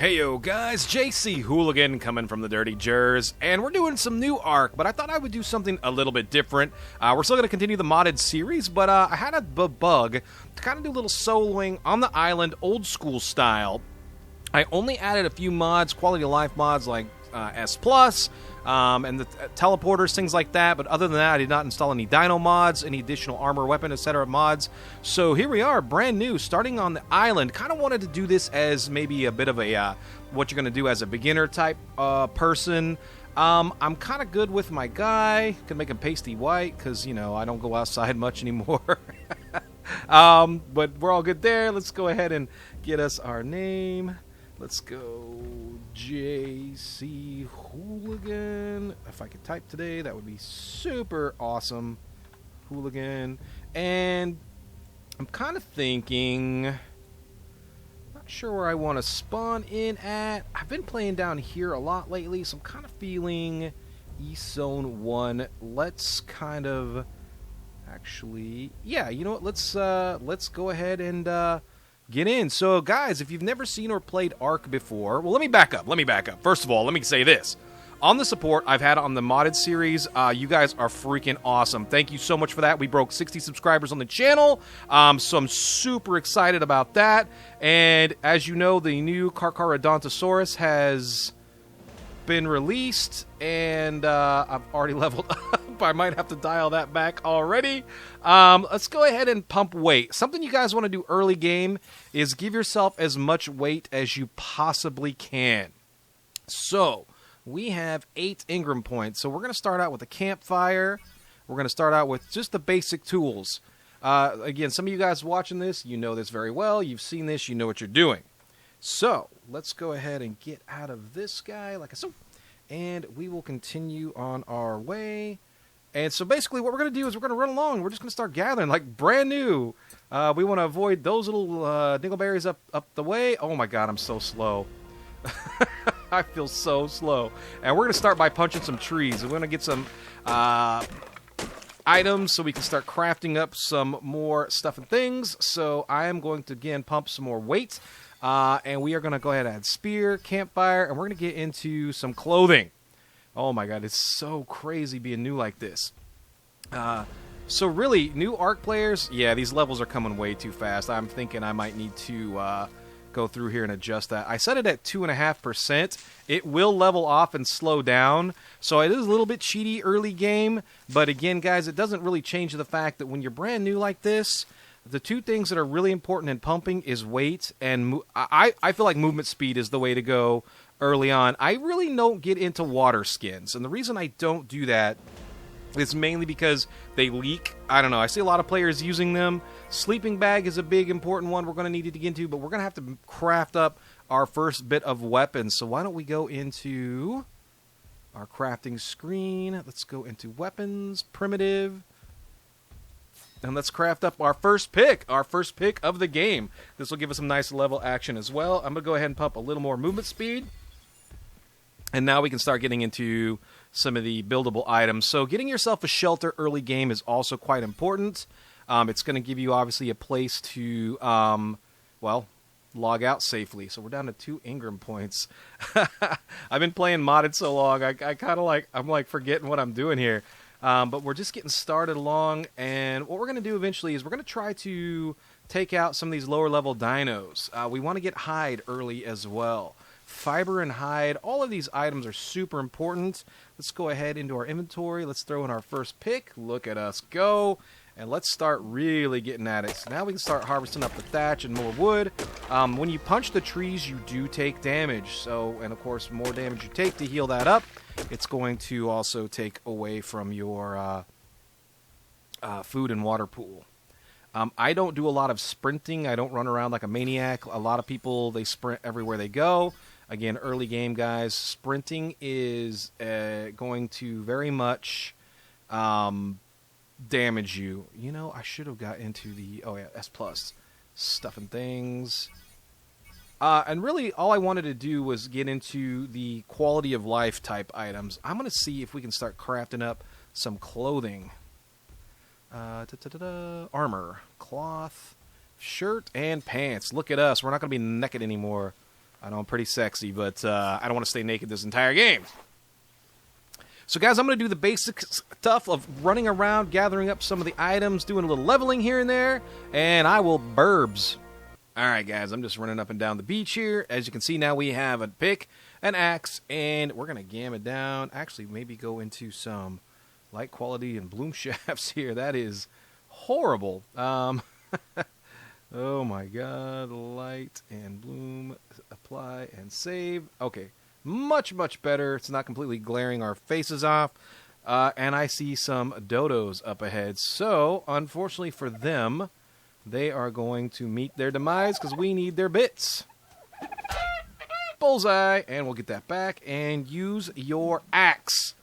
Hey yo guys, JC Hooligan coming from the Dirty Jers, and we're doing some new ARK, but I thought I would do something a little bit different. We're still going to continue the modded series, but I had a bug to kind of do a little soloing on the island, old school style. I only added a few mods, quality of life mods like S+, and the teleporters, things like that, but other than that, I did not install any dino mods, any additional armor, weapon, etc. mods. So here we are, brand new, starting on the island. Kind of wanted to do this as maybe a bit of a, what you're going to do as a beginner type person. I'm kind of good with my guy. Can make him pasty white, because, you know, I don't go outside much anymore. But we're all good there. Let's go ahead and get us our name. Let's go JC Hooligan. If I could type today, that would be super awesome. Hooligan. And I'm kind of thinking, not sure where I want to spawn in at. I've been playing down here a lot lately, so I'm kind of feeling East Zone 1. Let's kind of actually, yeah, you know what? Let's go ahead and get in. So, guys, if you've never seen or played ARK before, well, let me back up. First of all, let me say this. On the support I've had on the modded series, you guys are freaking awesome. Thank you so much for that. We broke 60 subscribers on the channel, so I'm super excited about that. And as you know, the new Carcharodontosaurus has been released, and I've already leveled up. I might have to dial that back already. Let's go ahead and pump weight. Something you guys want to do early game is give yourself as much weight as you possibly can. So, we have 8 Ingram points. So we're going to start out with a campfire. We're going to start out with just the basic tools. Again, some of you guys watching this, you know this very well. You've seen this. You know what you're doing. So, let's go ahead and get out of this guy like so. And we will continue on our way. And so basically what we're going to do is we're going to run along. We're just going to start gathering like brand new. We want to avoid those little dingleberries up the way. Oh my god, I'm so slow. I feel so slow. And we're going to start by punching some trees. We're going to get some items so we can start crafting up some more stuff and things. So I am going to, again, pump some more weight. And we are going to go ahead and add spear, campfire, and we're going to get into some clothing. Oh my god, it's so crazy being new like this. So really, new ARK players, yeah, these levels are coming way too fast. I'm thinking I might need to go through here and adjust that. I set it at 2.5%. It will level off and slow down, so it is a little bit cheaty early game. But again, guys, it doesn't really change the fact that when you're brand new like this, the two things that are really important in pumping is weight and I feel like movement speed is the way to go early on. I really don't get into water skins, and the reason I don't do that is mainly because they leak. I don't know. I see a lot of players using them. Sleeping bag is a big important one we're going to need to get into, but we're going to have to craft up our first bit of weapons. So why don't we go into our crafting screen. Let's go into weapons, primitive. And let's craft up our first pick of the game. This will give us some nice level action as well. I'm going to go ahead and pump a little more movement speed. And now we can start getting into some of the buildable items. So getting yourself a shelter early game is also quite important. It's going to give you, obviously, a place to, well, log out safely. So we're down to 2 Ingram points. I've been playing modded so long, I kind of like, I'm like forgetting what I'm doing here. But we're just getting started along, and what we're going to do eventually is we're going to try to take out some of these lower level dinos. We want to get hide early as well. Fiber and hide, all of these items are super important. Let's go ahead into our inventory. Let's throw in our first pick. Look at us go. And let's start really getting at it. So now we can start harvesting up the thatch and more wood. When you punch the trees, you do take damage. So, and of course, more damage you take to heal that up, it's going to also take away from your food and water pool. I don't do a lot of sprinting. I don't run around like a maniac. A lot of people, they sprint everywhere they go. Again, early game, guys, sprinting is going to very much damage you. You know, I should have got into the, oh yeah, S+ stuff and things. And really, all I wanted to do was get into the quality of life type items. I'm going to see if we can start crafting up some clothing. Armor, cloth, shirt, and pants. Look at us. We're not going to be naked anymore. I know I'm pretty sexy, but I don't want to stay naked this entire game. So, guys, I'm going to do the basic stuff of running around, gathering up some of the items, doing a little leveling here and there, and I will burbs. All right, guys, I'm just running up and down the beach here. As you can see now, we have a pick, an axe, and we're going to gam it down. Actually, maybe go into some light quality and bloom shafts here. That is horrible. Oh, my God. Light and bloom, apply and save. Okay. Much, much better. It's not completely glaring our faces off. And I see some dodos up ahead. So, unfortunately for them, they are going to meet their demise because we need their bits. Bullseye. And we'll get that back. And use your axe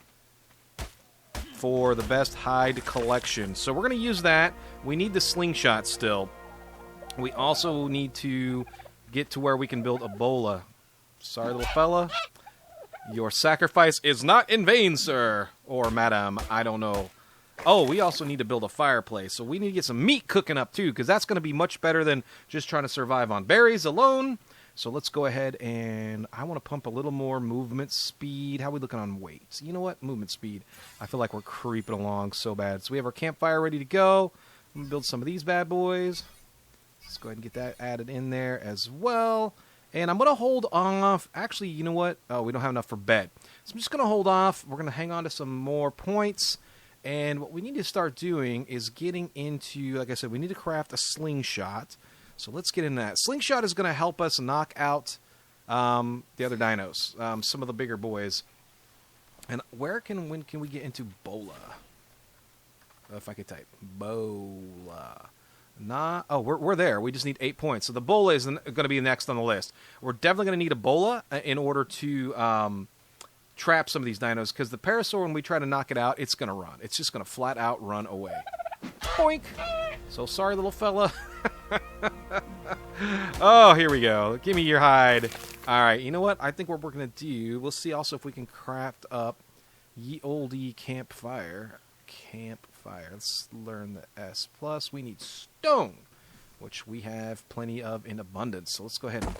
for the best hide collection. So, we're going to use that. We need the slingshot still. We also need to get to where we can build a bola. Sorry, little fella. Your sacrifice is not in vain, sir. Or madam, I don't know. Oh, we also need to build a fireplace. So we need to get some meat cooking up, too, because that's going to be much better than just trying to survive on berries alone. So let's go ahead and I want to pump a little more movement speed. How are we looking on weight? You know what? Movement speed. I feel like we're creeping along so bad. So we have our campfire ready to go. I'm going to build some of these bad boys. Let's go ahead and get that added in there as well. And I'm going to hold off. Actually, you know what? Oh, we don't have enough for bed. So I'm just going to hold off. We're going to hang on to some more points. And what we need to start doing is getting into, like I said, we need to craft a slingshot. So let's get into that. Slingshot is going to help us knock out the other dinos, some of the bigger boys. And when can we get into bola? If I could type bola. We're there. We just need 8 points. So the bola is going to be next on the list. We're definitely going to need a bola in order to trap some of these dinos, because the parasaur, when we try to knock it out, it's going to run. It's just going to flat out run away. Boink! So sorry, little fella. Oh, here we go. Give me your hide. All right, you know what? I think what we're going to do, we'll see also if we can craft up ye olde campfire. Let's learn the S+. We need stone, which we have plenty of in abundance. So let's go ahead and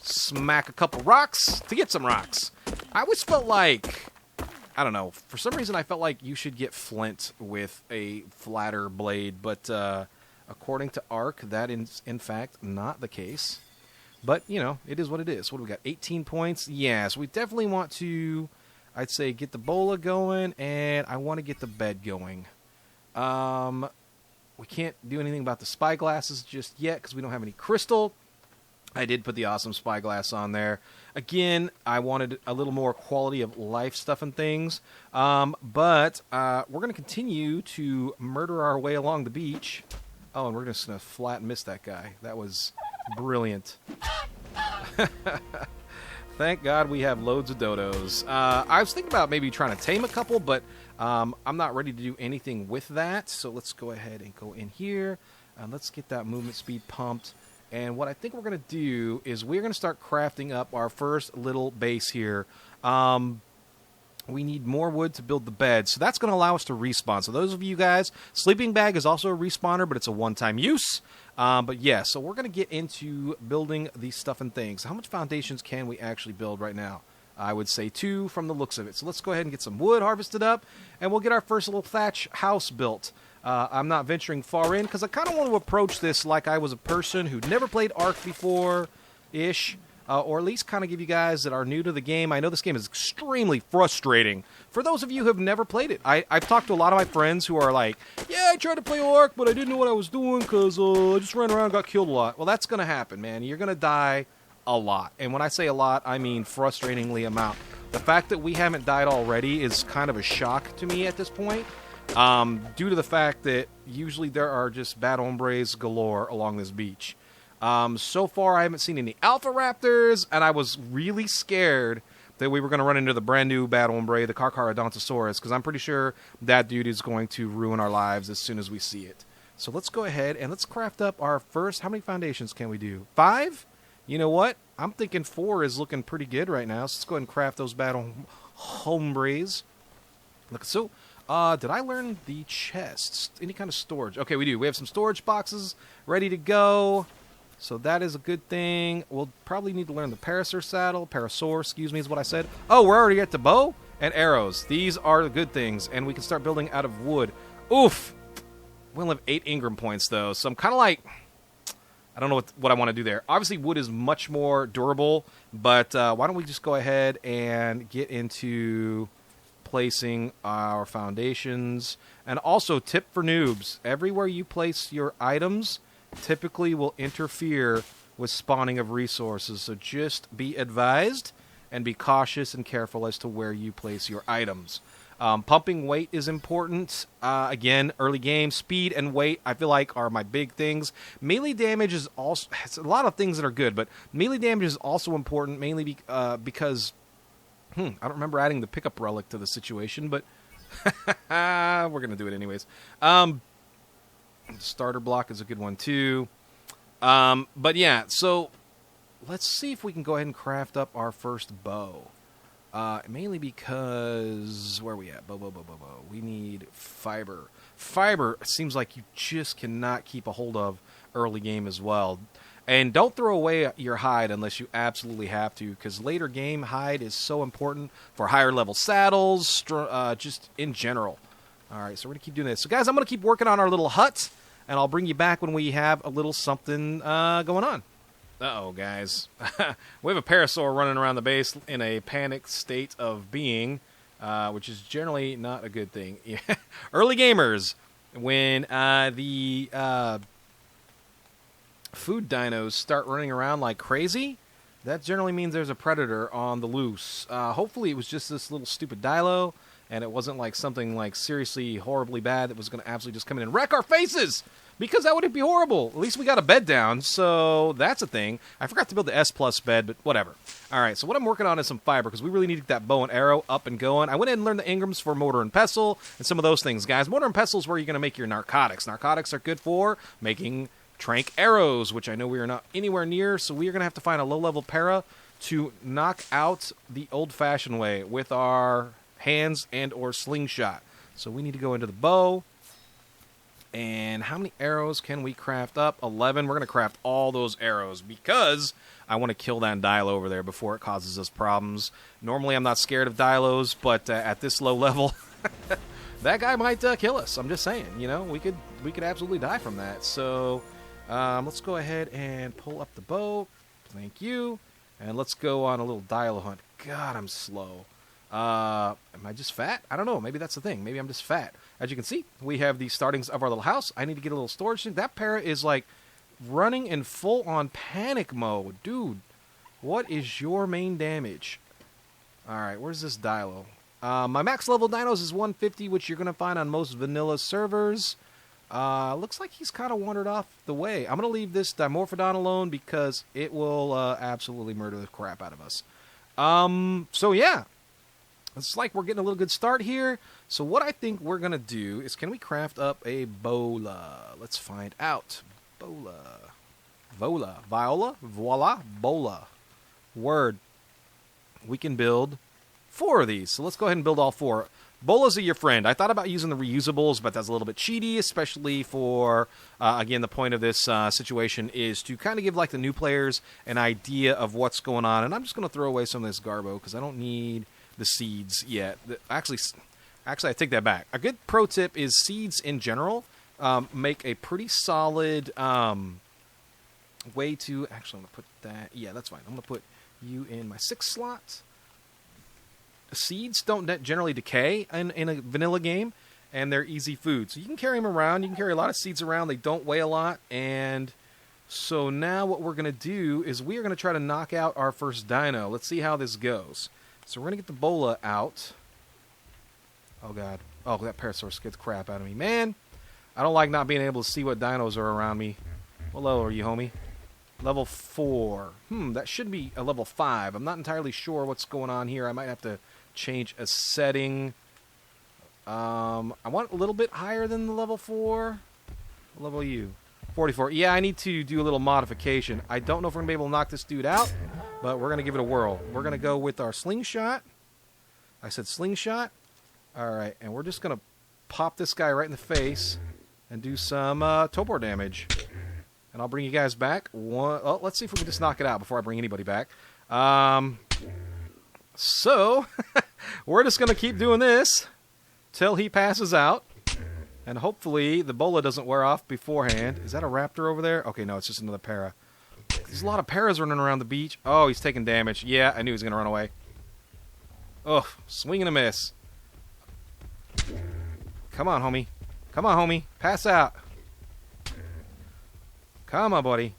smack a couple rocks to get some rocks. I always felt like, I don't know, for some reason I felt like you should get flint with a flatter blade, but according to ARK, that is in fact not the case. But, you know, it is what it is. What do we got? 18 points? Yeah, so we definitely want to, I'd say, get the bola going, and I want to get the bed going. We can't do anything about the spyglasses just yet because we don't have any crystal. I did put the awesome spyglass on there. Again, I wanted a little more quality of life stuff and things. But we're going to continue to murder our way along the beach. Oh, and we're just going to flat miss that guy. That was brilliant. Thank God we have loads of dodos. I was thinking about maybe trying to tame a couple, but I'm not ready to do anything with that. So let's go ahead and go in here. Let's get that movement speed pumped. And what I think we're going to do is we're going to start crafting up our first little base here. We need more wood to build the bed, so that's going to allow us to respawn. So those of you guys, sleeping bag is also a respawner, but it's a one-time use. But yeah, so we're going to get into building these stuff and things. How much foundations can we actually build right now? I would say 2 from the looks of it. So let's go ahead and get some wood harvested up, and we'll get our first little thatch house built. I'm not venturing far in because I kind of want to approach this like I was a person who'd never played ARK before-ish. Or at least kind of give you guys that are new to the game. I know this game is extremely frustrating. For those of you who have never played it, I've talked to a lot of my friends who are like, yeah, I tried to play ARK, but I didn't know what I was doing because I just ran around and got killed a lot. Well, that's going to happen, man. You're going to die a lot. And when I say a lot, I mean frustratingly amount. The fact that we haven't died already is kind of a shock to me at this point, due to the fact that usually there are just bad hombres galore along this beach. So far, I haven't seen any alpha raptors, and I was really scared that we were going to run into the brand new bad hombre, the Carcharodontosaurus, because I'm pretty sure that dude is going to ruin our lives as soon as we see it. So let's go ahead and let's craft up our first. How many foundations can we do? 5? You know what? I'm thinking 4 is looking pretty good right now. So let's go ahead and craft those bad hombres. Look, so did I learn the chests? Any kind of storage? Okay, we do. We have some storage boxes ready to go. So that is a good thing. We'll probably need to learn the Parasaur, excuse me, is what I said. Oh, we're already at the bow and arrows. These are the good things, and we can start building out of wood. Oof! We only have 8 Ingram points, though, so I'm kind of like... I don't know what I want to do there. Obviously, wood is much more durable, but why don't we just go ahead and get into placing our foundations. And also, tip for noobs, everywhere you place your items typically will interfere with spawning of resources, so just be advised and be cautious and careful as to where you place your items. Pumping weight is important. Again, early game, speed and weight, I feel like, are my big things. Melee damage is also... It's a lot of things that are good, but melee damage is also important, mainly because... I don't remember adding the pickup relic to the situation, but... we're going to do it anyways. Starter block is a good one, too. But yeah, so... Let's see if we can go ahead and craft up our first bow. Mainly because... Where are we at? Bow. We need fiber. Fiber seems like you just cannot keep a hold of early game as well. And don't throw away your hide unless you absolutely have to, because later game hide is so important for higher level saddles, just in general. Alright, so we're going to keep doing this. So guys, I'm going to keep working on our little hut, and I'll bring you back when we have a little something going on. Uh-oh, guys. We have a Parasaur running around the base in a panicked state of being, which is generally not a good thing. Early gamers, when the food dinos start running around like crazy, that generally means there's a predator on the loose. Hopefully it was just this little stupid dilo, and it wasn't like something like seriously horribly bad that was going to absolutely just come in and wreck our faces! Because that would be horrible. At least we got a bed down, so that's a thing. I forgot to build the S+ bed, but whatever. Alright, so what I'm working on is some fiber, because we really need to get that bow and arrow up and going. I went in and learned the Ingrams for mortar and pestle, and some of those things, guys. Mortar and pestle is where you're going to make your narcotics. Narcotics are good for making trank arrows, which I know we are not anywhere near, so we are going to have to find a low-level para to knock out the old-fashioned way with our hands and or slingshot. So we need to go into the bow. And how many arrows can we craft up? 11. We're going to craft all those arrows because I want to kill that Dilo over there before it causes us problems. Normally I'm not scared of Dilos, but at this low level, that guy might kill us. I'm just saying, you know, we could absolutely die from that. So let's go ahead and pull up the bow. Thank you. And let's go on a little Dilo hunt. God, I'm slow. Am I just fat? I don't know. Maybe that's the thing. Maybe I'm just fat. As you can see, we have the startings of our little house. I need to get a little storage thing. That para is like running in full-on panic mode. Dude, what is your main damage? Alright, where's this Dilo? My max level dinos is 150, which you're going to find on most vanilla servers. Looks like he's kind of wandered off the way. I'm going to leave this Dimorphodon alone because it will absolutely murder the crap out of us. So yeah. It's like we're getting a little good start here. So what I think we're going to do is, can we craft up a bola? Let's find out. Bola. Vola. Viola? Voila. Bola. Word. We can build 4 of these. So let's go ahead and build all 4. Bolas are your friend. I thought about using the reusables, but that's a little bit cheaty, especially for, again, the point of this situation is to kind of give like the new players an idea of what's going on. And I'm just going to throw away some of this garbo because I don't need the seeds yet. Actually, I take that back. A good pro tip is seeds in general make a pretty solid way to... Actually, I'm going to put that... Yeah, that's fine. I'm going to put you in my 6th slot. Seeds don't generally decay in a vanilla game, and they're easy food. So you can carry them around. You can carry a lot of seeds around. They don't weigh a lot. And so now what we're going to do is we are going to try to knock out our first dino. Let's see how this goes. So we're going to get the bola out. Oh, God. Oh, that Parasaur scared the crap out of me. Man, I don't like not being able to see what dinos are around me. What level are you, homie? Level 4. That should be a level 5. I'm not entirely sure what's going on here. I might have to change a setting. I want a little bit higher than the level 4. What level are you? 44. Yeah, I need to do a little modification. I don't know if we're going to be able to knock this dude out, but we're going to give it a whirl. We're going to go with our slingshot. I said slingshot. Alright, and we're just going to pop this guy right in the face and do some topor damage. and I'll bring you guys back. Oh, let's see if we can just knock it out before I bring anybody back. So, we're just going to keep doing this till he passes out. And hopefully the bola doesn't wear off beforehand. Is that a raptor over there? Okay, no, it's just another para. There's a lot of paras running around the beach. Oh, he's taking damage. Yeah, I knew he was going to run away. Oh, swing and a miss. Come on, homie. Come on, homie. Pass out. Come on, buddy.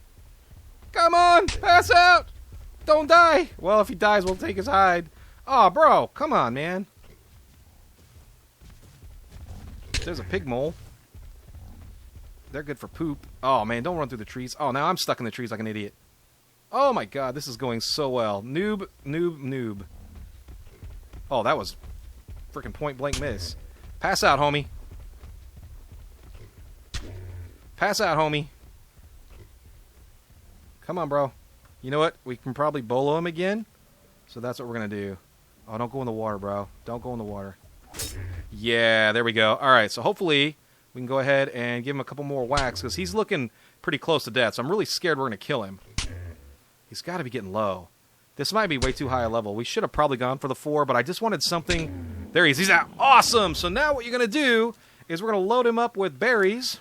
Come on, pass out. Don't die. Well, if he dies, we'll take his hide. Oh, bro, come on, man. There's a pig mole. They're good for poop. Oh, man, don't run through the trees. Oh, now I'm stuck in the trees like an idiot. Oh, my God, this is going so well. Noob, noob, noob. Oh, that was freaking point-blank miss. Pass out, homie. Pass out, homie. Come on, bro. You know what? We can probably bolo him again. So that's what we're going to do. Oh, don't go in the water, bro. Don't go in the water. Yeah, there we go. All right, so hopefully we can go ahead and give him a couple more whacks because he's looking pretty close to death. So I'm really scared we're going to kill him. He's got to be getting low. This might be way too high a level. We should have probably gone for the 4, but I just wanted something. There he is. He's out. Awesome. So now what you're going to do is we're going to load him up with berries,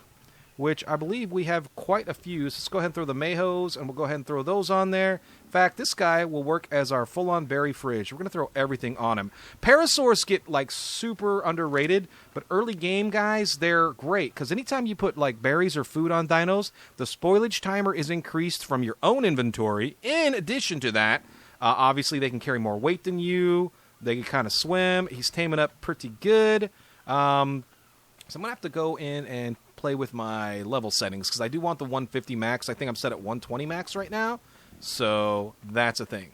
which I believe we have quite a few. So let's go ahead and throw the mayhos, and we'll go ahead and throw those on there. In fact, this guy will work as our full-on berry fridge. We're going to throw everything on him. Parasaurs get, like, super underrated, but early game, guys, they're great. Because anytime you put, like, berries or food on dinos, the spoilage timer is increased from your own inventory. In addition to that, obviously they can carry more weight than you. They can kind of swim. He's taming up pretty good. So I'm going to have to go in and play with my level settings because I do want the 150 max. I think I'm set at 120 max right now. So that's a thing.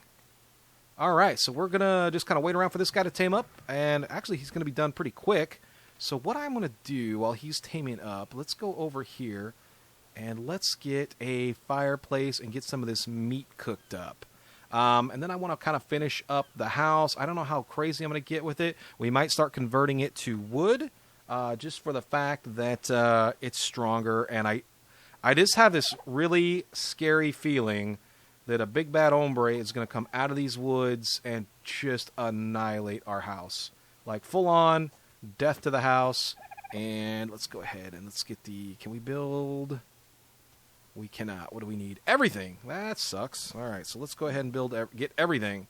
All right, so we're going to just kind of wait around for this guy to tame up. And actually, he's going to be done pretty quick. So what I'm going to do while he's taming up, let's go over here and let's get a fireplace and get some of this meat cooked up. And then I want to kind of finish up the house. I don't know how crazy I'm going to get with it. We might start converting it to wood. Just for the fact that it's stronger, and I just have this really scary feeling that a big bad hombre is going to come out of these woods and just annihilate our house. Like, full on, death to the house, and let's go ahead and let's get the, can we build? We cannot. What do we need? Everything. That sucks. All right, so let's go ahead and get everything.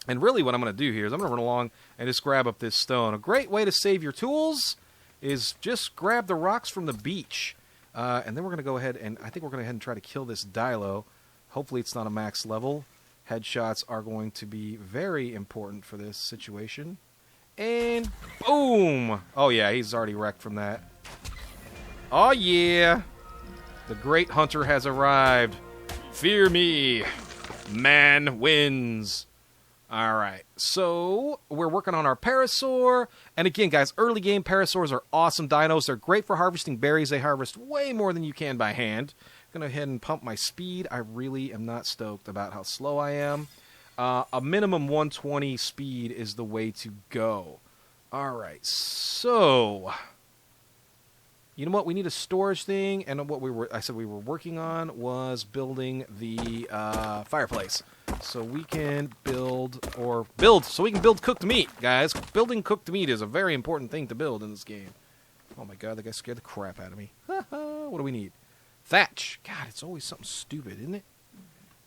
And really what I'm going to do here is I'm going to run along and just grab up this stone. A great way to save your tools is just grab the rocks from the beach. And then we're going to go ahead and I think we're going to go ahead and try to kill this Dilo. Hopefully it's not a max level. Headshots are going to be very important for this situation. And boom! Oh yeah, he's already wrecked from that. Oh yeah! The great hunter has arrived. Fear me! Man wins! Alright, so we're working on our Parasaur. And again, guys, early game Parasaurs are awesome dinos. They're great for harvesting berries. They harvest way more than you can by hand. I'm going to go ahead and pump my speed. I really am not stoked about how slow I am. A minimum 120 speed is the way to go. Alright, so you know what? We need a storage thing. And what I said we were working on was building the fireplace. So we can build cooked meat, guys. Building cooked meat is a very important thing to build in this game. Oh my god, that guy scared the crap out of me. What do we need? Thatch. God, it's always something stupid, isn't it?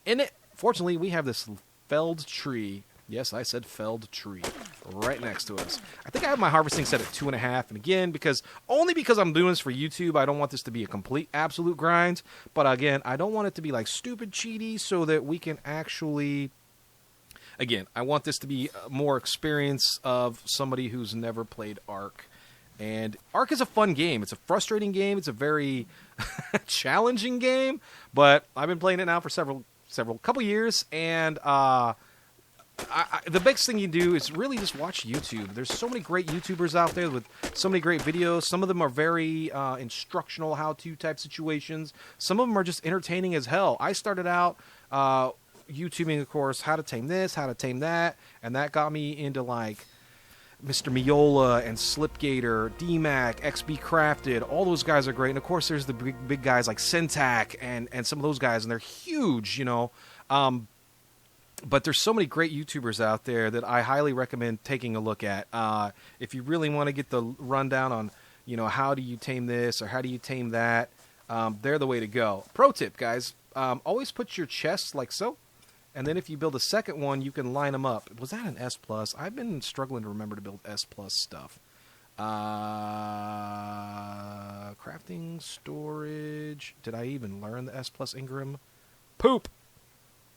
Isn't it? Fortunately, we have this felled tree. Yes, I said felled tree. Right next to us. I think I have my harvesting set at 2.5. And again, only because I'm doing this for YouTube, I don't want this to be a complete, absolute grind. But again, I don't want it to be like stupid cheaty so that we can actually... Again, I want this to be more experience of somebody who's never played ARK. And ARK is a fun game. It's a frustrating game. It's a very challenging game. But I've been playing it now for couple years. And... the biggest thing you do is really just watch YouTube. There's so many great YouTubers out there with so many great videos. Some of them are very instructional, how-to type situations. Some of them are just entertaining as hell. I started out YouTubing, of course, how to tame this, how to tame that, and that got me into, like, Mr. Miola and Slipgator, DMAC, XB Crafted, all those guys are great. And of course, there's the big guys like Syntac and some of those guys, and they're huge, you know. But there's so many great YouTubers out there that I highly recommend taking a look at. If you really want to get the rundown on, you know, how do you tame this or how do you tame that, they're the way to go. Pro tip, guys, always put your chests like so. And then if you build a second one, you can line them up. Was that an S+? I've been struggling to remember to build S+ stuff. Crafting, storage. Did I even learn the S+ Ingram? Poop!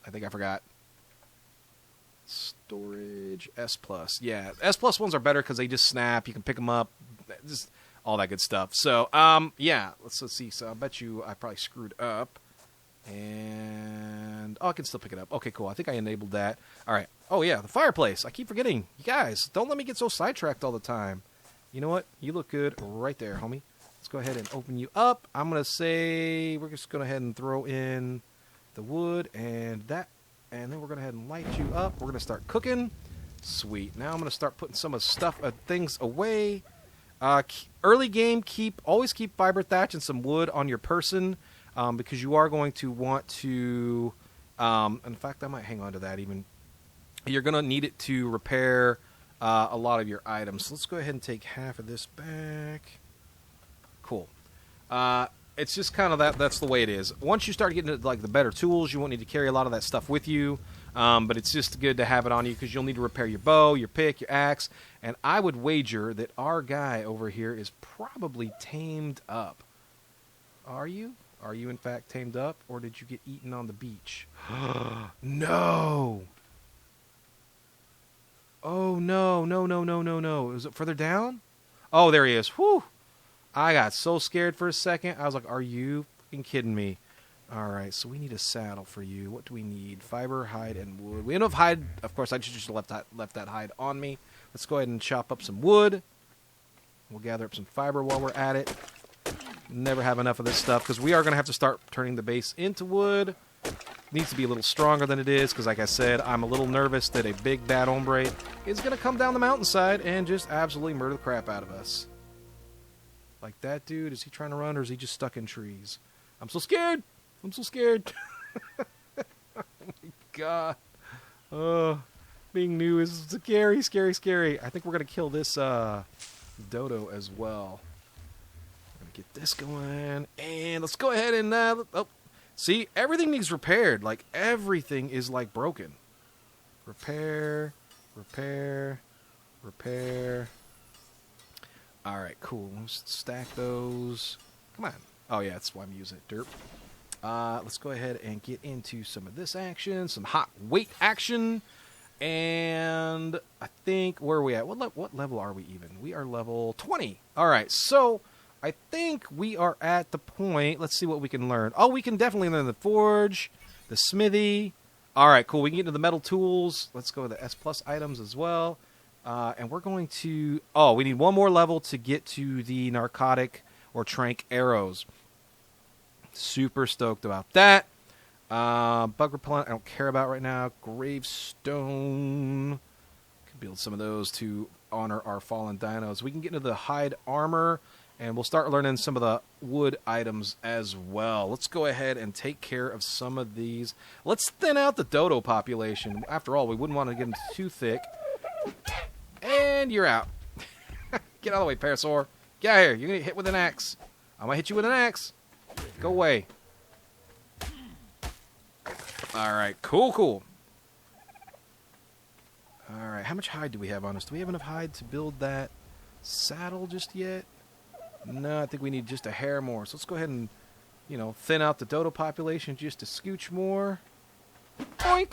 I think I forgot. Storage, S+. Yeah, S+ ones are better because they just snap. You can pick them up. Just all that good stuff. So, yeah. Let's see. So I bet you I probably screwed up. And I can still pick it up. Okay, cool. I think I enabled that. All right. Oh yeah, the fireplace. I keep forgetting. You guys, don't let me get so sidetracked all the time. You know what? You look good right there, homie. Let's go ahead and open you up. I'm gonna say we're just gonna go ahead and throw in the wood and that, and then we're gonna go ahead and light you up. We're gonna start cooking. Sweet. Now I'm gonna start putting some of things away. Early game, always keep fiber thatch and some wood on your person. Because you are going to want to, in fact, I might hang on to that even. You're going to need it to repair a lot of your items. So let's go ahead and take half of this back. Cool. It's just kind of that's the way it is. Once you start getting into like the better tools, you won't need to carry a lot of that stuff with you. But it's just good to have it on you because you'll need to repair your bow, your pick, your axe. And I would wager that our guy over here is probably tamed up. Are you? Are you, in fact, tamed up, or did you get eaten on the beach? No! Oh, no, no, no, no, no, no. Is it further down? Oh, there he is. Whew! I got so scared for a second. I was like, are you fucking kidding me? All right, so we need a saddle for you. What do we need? Fiber, hide, and wood. We don't have hide. Of course, I just left that hide on me. Let's go ahead and chop up some wood. We'll gather up some fiber while we're at it. Never have enough of this stuff because we are going to have to start turning the base into wood. It needs to be a little stronger than it is because, like I said, I'm a little nervous that a big bad hombre is going to come down the mountainside and just absolutely murder the crap out of us. Like that dude, is he trying to run or is he just stuck in trees? I'm so scared. I'm so scared. Oh my god. Being new is scary, scary, scary. I think we're going to kill this dodo as well. Get this going, and let's go ahead and see, everything needs repaired. Like everything is like broken. Repair. All right, cool. Let's stack those. Come on. Oh yeah, that's why I'm using it. Derp. Let's go ahead and get into some of this action, some hot weight action, and I think where are we at? What level are we even? We are level 20. All right, so. I think we are at the point. Let's see what we can learn. Oh, we can definitely learn the forge, the smithy. All right, cool. We can get into the metal tools. Let's go with the S+ items as well. And we're going to... Oh, we need one more level to get to the narcotic or trank arrows. Super stoked about that. Bug repellent, I don't care about right now. Gravestone. Could build some of those to honor our fallen dinos. We can get into the hide armor. And we'll start learning some of the wood items as well. Let's go ahead and take care of some of these. Let's thin out the dodo population. After all, we wouldn't want to get them too thick. And you're out. Get out of the way, Parasaur. Get out of here. You're going to get hit with an axe. I'm going to hit you with an axe. Go away. All right. Cool, cool. All right. How much hide do we have on us? Do we have enough hide to build that saddle just yet? No, I think we need just a hair more. So let's go ahead and, you know, thin out the dodo population just a scooch more. Boink!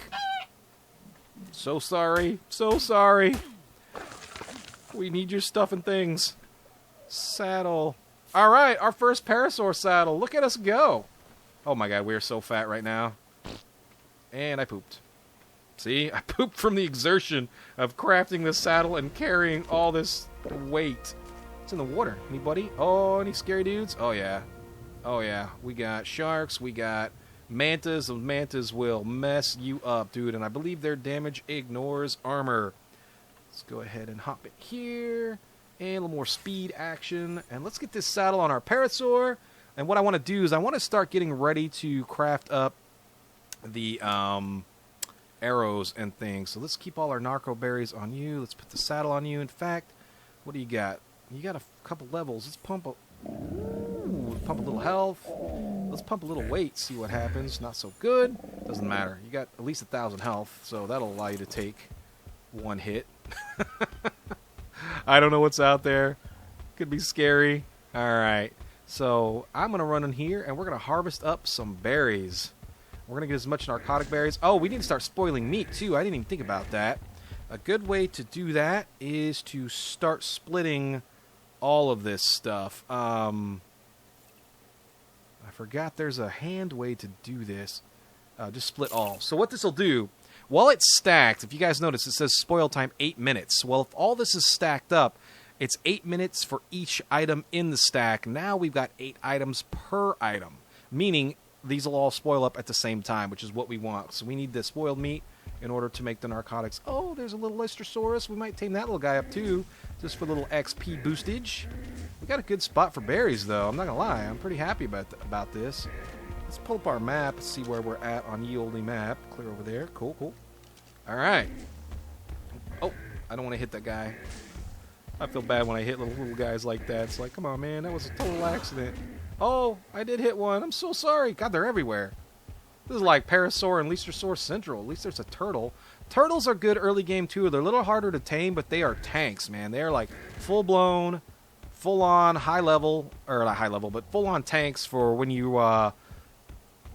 So sorry. So sorry. We need your stuff and things. Saddle. All right, our first Parasaur saddle. Look at us go. Oh my god, we are so fat right now. And I pooped. See? I pooped from the exertion of crafting this saddle and carrying all this weight. In the water. Anybody? Oh, any scary dudes? Oh, yeah. Oh, yeah. We got sharks. We got mantas. Those mantas will mess you up, dude. And I believe their damage ignores armor. Let's go ahead and hop it here. And a little more speed action. And let's get this saddle on our PARASAUR. And what I want to do is I want to start getting ready to craft up the arrows and things. So let's keep all our narco berries on you. Let's put the saddle on you. In fact, what do you got? You got a couple levels. Let's pump a little health. Let's pump a little weight, see what happens. Not so good. Doesn't matter. You got at least 1,000 health, so that'll allow you to take one hit. I don't know what's out there. Could be scary. Alright, so I'm going to run in here, and we're going to harvest up some berries. We're going to get as much narcotic berries. Oh, we need to start spoiling meat, too. I didn't even think about that. A good way to do that is to start splitting all of this stuff. I forgot there's a hand way to do this. Just split all. So what this will do, while it's stacked, if you guys notice, it says spoil time 8 minutes. Well, if all this is stacked up, it's 8 minutes for each item in the stack. Now we've got 8 items per item, meaning these will all spoil up at the same time, which is what we want. So we need the spoiled meat in order to make the narcotics. Oh, there's a little Lystrosaurus. We might tame that little guy up too, just for a little XP boostage. We got a good spot for berries, though. I'm not going to lie. I'm pretty happy about this. Let's pull up our map and see where we're at on ye olde map. Clear over there. Cool, cool. All right. Oh, I don't want to hit that guy. I feel bad when I hit little guys like that. It's like, come on, man. That was a total accident. Oh, I did hit one. I'm so sorry. God, they're everywhere. This is like PARASAUR and Lystrosaur Central. At least there's a turtle. Turtles are good early game, too. They're a little harder to tame, but they are tanks, man. They're like full-blown, full-on high-level, or not high-level, but full-on tanks for when you, have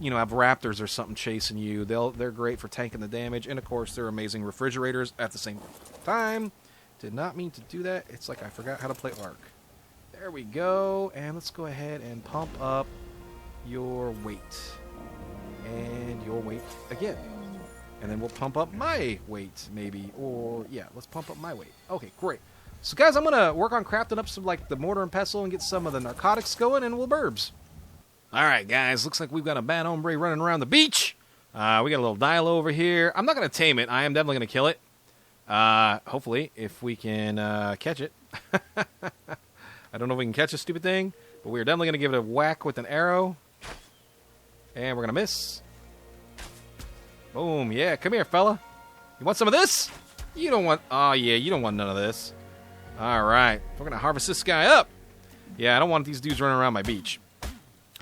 raptors or something chasing you. They're great for tanking the damage, and, of course, they're amazing refrigerators at the same time. Did not mean to do that. It's like I forgot how to play ARK. There we go, and let's go ahead and pump up your weight. And your weight again. And then we'll pump up my weight, maybe. Or, yeah, let's pump up my weight. Okay, great. So, guys, I'm going to work on crafting up some, like, the mortar and pestle and get some of the narcotics going, and we'll burbs. All right, guys, looks like we've got a bad hombre running around the beach. We got a little dilo over here. I'm not going to tame it. I am definitely going to kill it. Hopefully, if we can catch it. I don't know if we can catch this stupid thing, but we're definitely going to give it a whack with an arrow. And we're going to miss. Boom. Yeah, come here, fella. You want some of this? You don't want... Oh, yeah, you don't want none of this. All right. We're going to harvest this guy up. Yeah, I don't want these dudes running around my beach.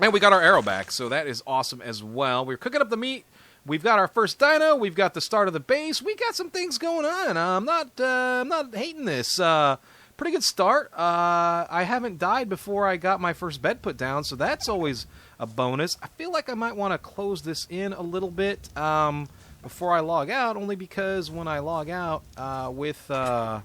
And we got our arrow back, so that is awesome as well. We're cooking up the meat. We've got our first dino. We've got the start of the base. We got some things going on. I'm not hating this. Pretty good start. I haven't died before I got my first bed put down, so that's always a bonus. I feel like I might want to close this in a little bit before I log out, only because when I log out with that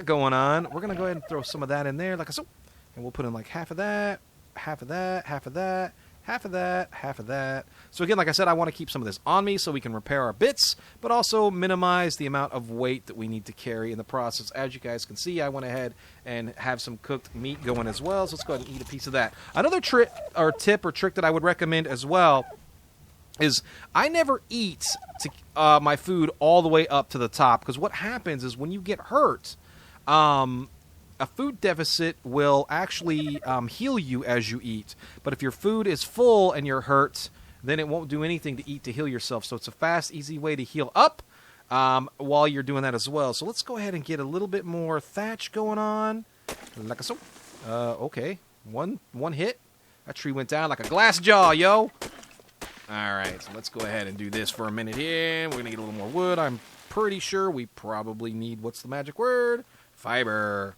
going on, we're going to go ahead and throw some of that in there, like so, and we'll put in like half of that, half of that, half of that, half of that, half of that. So again, like I said, I want to keep some of this on me so we can repair our bits, but also minimize the amount of weight that we need to carry in the process. As you guys can see, I went ahead and have some cooked meat going as well, so let's go ahead and eat a piece of that. Another tip or trick that I would recommend as well is I never eat my food all the way up to the top, because what happens is when you get hurt, a food deficit will actually heal you as you eat. But if your food is full and you're hurt, then it won't do anything to eat to heal yourself. So it's a fast, easy way to heal up while you're doing that as well. So let's go ahead and get a little bit more thatch going on. Like so. Okay. One hit. That tree went down like a glass jaw, yo. All right. So let's go ahead and do this for a minute here. We're going to get a little more wood. I'm pretty sure we probably need, what's the magic word? Fiber.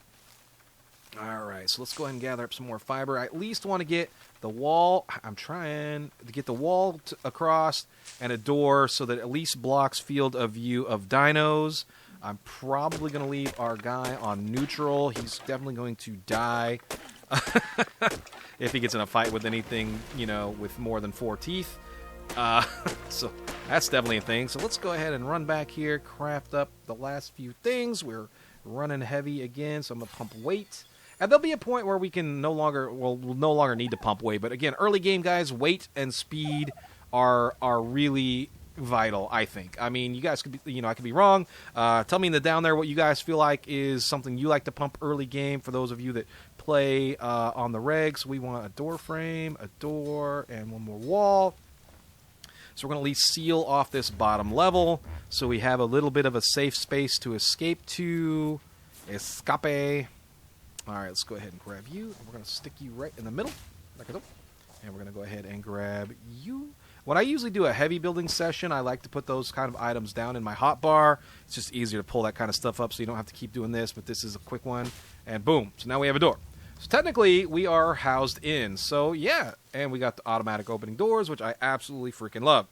All right, so let's go ahead and gather up some more fiber. I at least want to get the wall. I'm trying to get the wall across and a door so that at least blocks field of view of dinos. I'm probably going to leave our guy on neutral. He's definitely going to die if he gets in a fight with anything, with more than 4 teeth. So that's definitely a thing. So let's go ahead and run back here, craft up the last few things. We're running heavy again, so I'm going to pump weight. And there'll be a point where we'll no longer need to pump weight. But again, early game, guys, weight and speed are really vital, I think. I mean, you guys could be, I could be wrong. Tell me in the down there what you guys feel like is something you like to pump early game. For those of you that play on the regs, we want a door frame, a door, and one more wall. So we're going to at least seal off this bottom level so we have a little bit of a safe space to escape to. Escape. All right, let's go ahead and grab you. We're going to stick you right in the middle. And we're going to go ahead and grab you. When I usually do a heavy building session, I like to put those kind of items down in my hotbar. It's just easier to pull that kind of stuff up so you don't have to keep doing this, but this is a quick one. And boom. So now we have a door. So technically, we are housed in. So yeah, and we got the automatic opening doors, which I absolutely freaking love.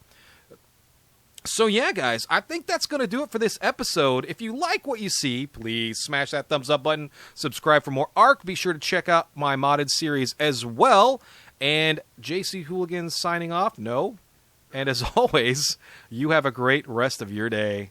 So yeah, guys, I think that's going to do it for this episode. If you like what you see, please smash that thumbs up button. Subscribe for more ARK. Be sure to check out my modded series as well. And JC Hooligans signing off. No. And as always, you have a great rest of your day.